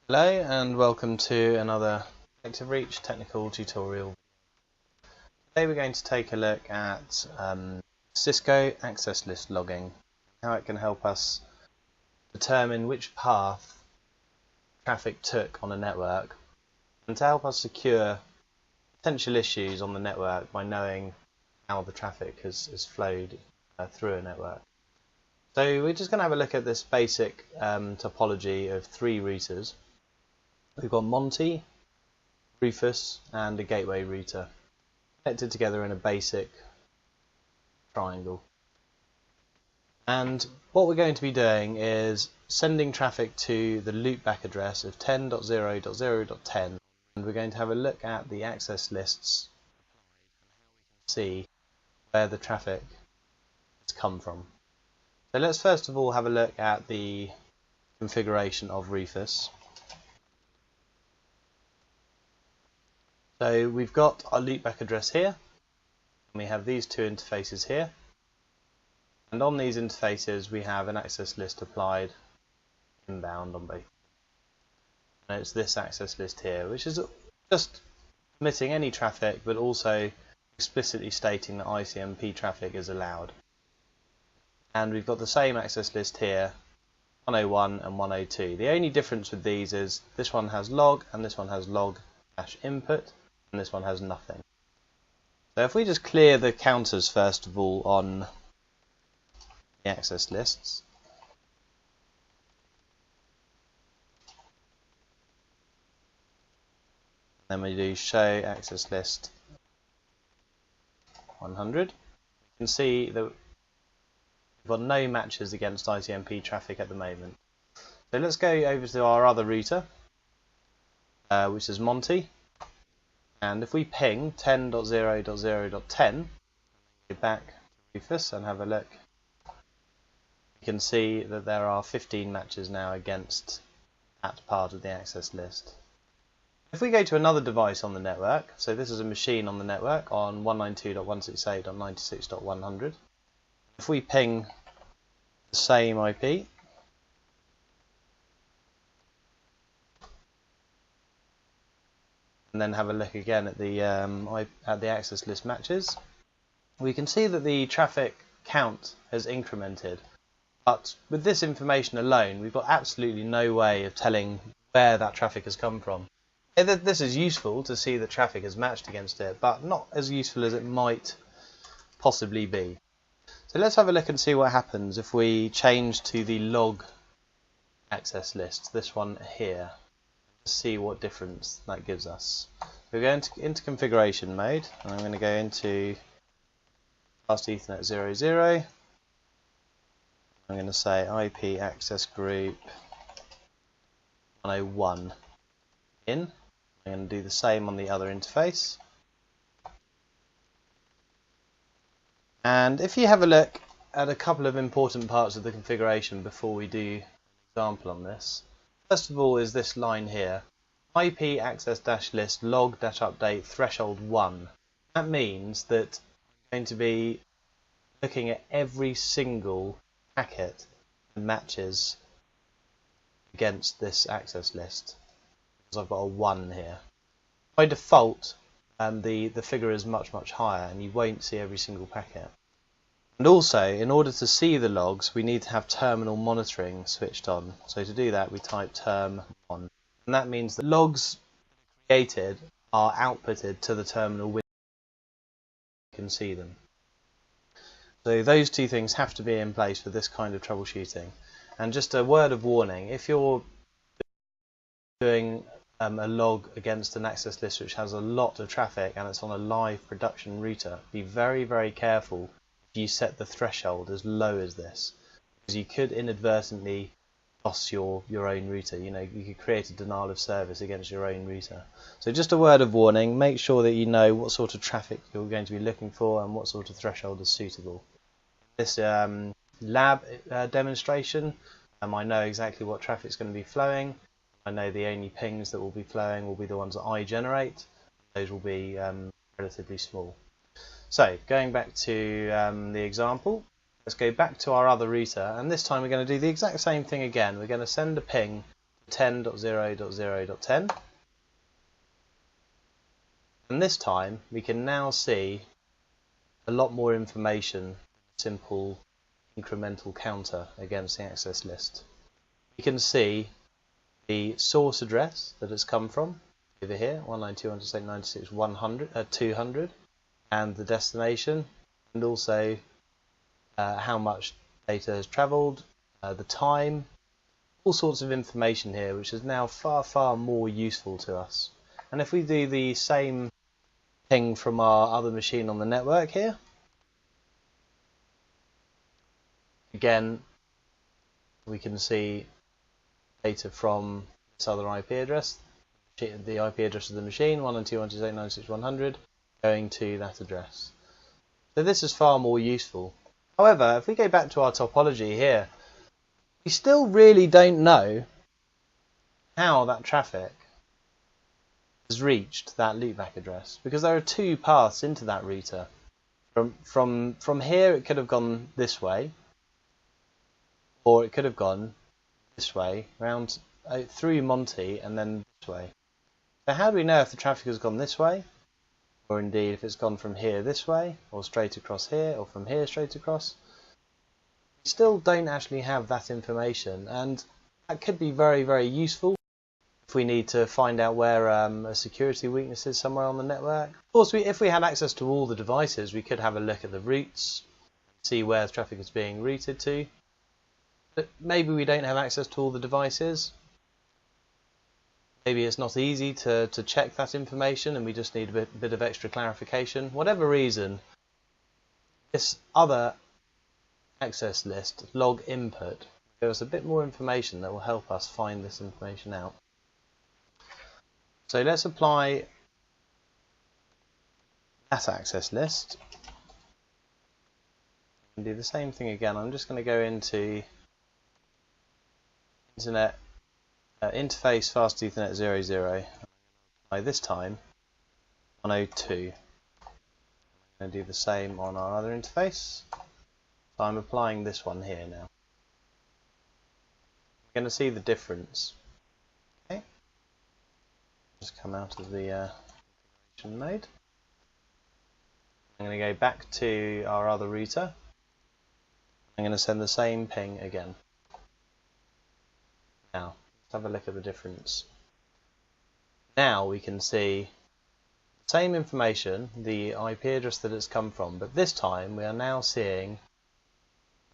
Hello and welcome to another activereach technical tutorial. Today we're going to take a look at Cisco access list logging, how it can help us determine which path traffic took on a network, and to help us secure potential issues on the network by knowing how the traffic has flowed through a network. So we're just going to have a look at this basic topology of three routers. We've got Monty, Rufus and a gateway router connected together in a basic triangle. And what we're going to be doing is sending traffic to the loopback address of 10.0.0.10, and we're going to have a look at the access lists, see where the traffic has come from. So let's first of all have a look at the configuration of Rufus. So we've got our loopback address here, and we have these two interfaces here, and on these interfaces we have an access list applied inbound on both. And it's this access list here, which is just permitting any traffic, but also explicitly stating that ICMP traffic is allowed. And we've got the same access list here, 101 and 102. The only difference with these is this one has log, and this one has log-input. And this one has nothing. So if we just clear the counters first of all on the access lists, then we do show access list 100, you can see that we've got no matches against ICMP traffic at the moment. So let's go over to our other router, which is Monty. And if we ping 10.0.0.10, go back to Rufus and have a look, you can see that there are 15 matches now against that part of the access list. If we go to another device on the network, so this is a machine on the network on 192.168.96.100, if we ping the same IP, and then have a look again at the access list matches, we can see that the traffic count has incremented. But with this information alone, we've got absolutely no way of telling where that traffic has come from. This is useful to see that traffic has matched against it, but not as useful as it might possibly be. So let's have a look and see what happens if we change to the log access list, this one here. See what difference that gives us. We're going into configuration mode, and I'm going to go into fast Ethernet 00. I'm going to say IP access group 101 in. I'm going to do the same on the other interface. And if you have a look at a couple of important parts of the configuration before we do an example on this. First of all is this line here, IP access-list log-update threshold 1. That means that I'm going to be looking at every single packet that matches against this access list, because I've got a 1 here. By default, the figure is much higher, and you won't see every single packet. And also, in order to see the logs, we need to have terminal monitoring switched on. So to do that, we type term on. And that means the logs created are outputted to the terminal window. You can see them. So those two things have to be in place for this kind of troubleshooting. And just a word of warning, if you're doing a log against an access list which has a lot of traffic and it's on a live production router, be very careful you set the threshold as low as this, because you could inadvertently loss your own router. You could create a denial of service against your own router. So just a word of warning, make sure that you know what sort of traffic you're going to be looking for and what sort of threshold is suitable. This lab demonstration, I know exactly what traffic is going to be flowing. I know the only pings that will be flowing will be the ones that I generate. Those will be relatively small. So going back to the example, let's go back to our other router, and this time we're going to do the exact same thing again. We're going to send a ping to 10.0.0.10, and this time we can now see a lot more information, simple incremental counter against the access list. We can see the source address that it's come from over here, 192.168.96.100, 200, and the destination, and also how much data has travelled, the time, all sorts of information here, which is now far more useful to us. And if we do the same thing from our other machine on the network here, again we can see data from this other IP address, the IP address of the machine, 192.168.96.100, going to that address. So this is far more useful. However, if we go back to our topology here, we still really don't know how that traffic has reached that loopback address, because there are two paths into that router. From here it could have gone this way, or it could have gone this way, round through Monty and then this way. So how do we know if the traffic has gone this way, or indeed if it's gone from here this way, or straight across here, or from here straight across? We still don't actually have that information, and that could be very useful if we need to find out where a security weakness is somewhere on the network. Of course, if we had access to all the devices, we could have a look at the routes, see where the traffic is being routed to. But maybe we don't have access to all the devices. Maybe it's not easy to check that information and we just need a bit of extra clarification. Whatever reason, this other access list, log input, gives us a bit more information that will help us find this information out. So let's apply that access list and do the same thing again. I'm just going to go into Internet interface fast Ethernet 00. By this time 102. I'm going to do the same on our other interface. So I'm applying this one here now. We're going to see the difference. Okay. Just come out of the configuration mode. I'm going to go back to our other router. I'm going to send the same ping again. Now, let's have a look at the difference. Now we can see the same information, the IP address that it's come from, but this time we are now seeing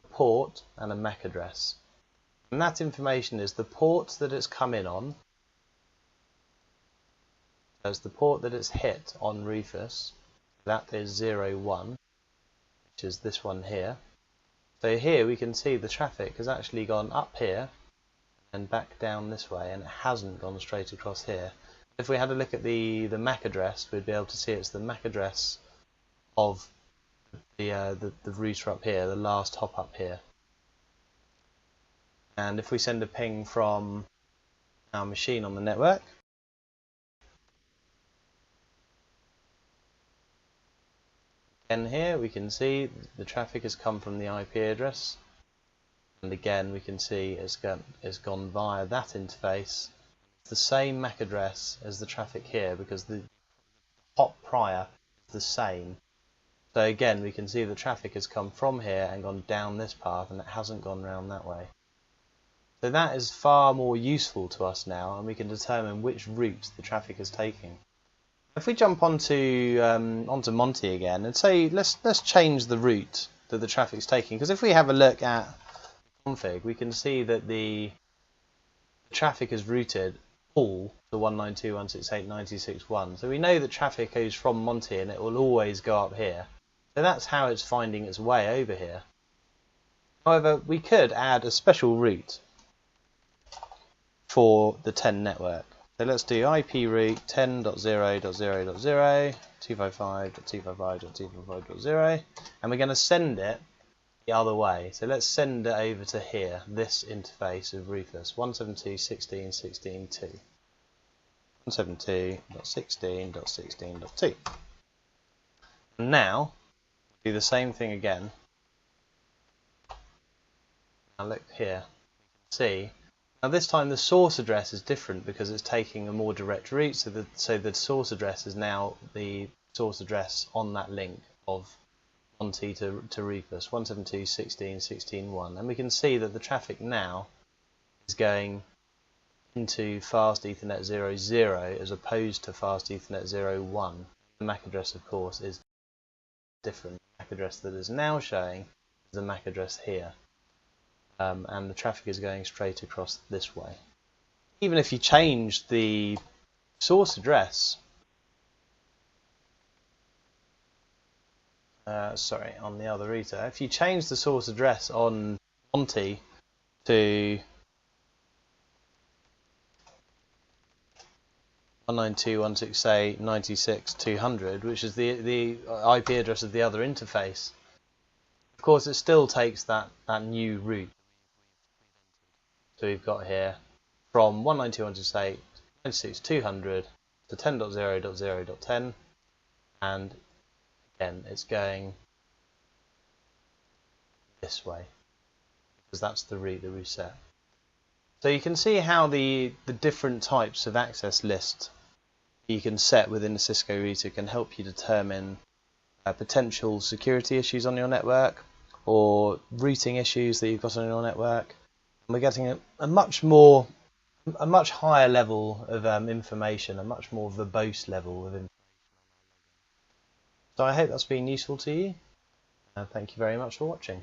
a port and a MAC address. And that information is the port that it's come in on. There's the port that it's hit on Rufus. That is 01, which is this one here. So here we can see the traffic has actually gone up here and back down this way, and it hasn't gone straight across here. If we had a look at the MAC address, we'd be able to see it's the MAC address of the router up here, the last hop up here. And if we send a ping from our machine on the network, again here we can see the traffic has come from the IP address, and again we can see it's gone via that interface. It's the same MAC address as the traffic here because the hop prior is the same. So again we can see the traffic has come from here and gone down this path, and it hasn't gone round that way. So that is far more useful to us now, and we can determine which route the traffic is taking. If we jump onto Monty again and say let's change the route that the traffic's taking, because if we have a look at config, we can see that the traffic is routed all to 192.168.96.1. So we know that traffic goes from Monty and it will always go up here. So that's how it's finding its way over here. However, we could add a special route for the 10 network. So let's do IP route 10.0.0.0, 255.255.255.0, and we're going to send it the other way. So let's send it over to here, this interface of Rufus, 172.16.16.2. 172.16.16.2. And now, do the same thing again. Now look here, you can see Now this time the source address is different because it's taking a more direct route, so the source address is now the source address on that link of 1T to Rebus 172.16.16.1, and we can see that the traffic now is going into fast Ethernet 0.0 as opposed to fast Ethernet 0.1. The MAC address, of course, is different. The MAC address that is now showing is the MAC address here, and the traffic is going straight across this way. Even if you change the source address, on the other router, if you change the source address on Monty to 192.168.96.200, which is the IP address of the other interface, of course it still takes that new route. So we've got here from 192.168.96.200 to 10.0.0.10, and again it's going this way because that's the route that we've set. So you can see how the different types of access list you can set within a Cisco router can help you determine potential security issues on your network or routing issues that you've got on your network. And we're getting a much higher level of information, a much more verbose level of information. So I hope that's been useful to you. Thank you very much for watching.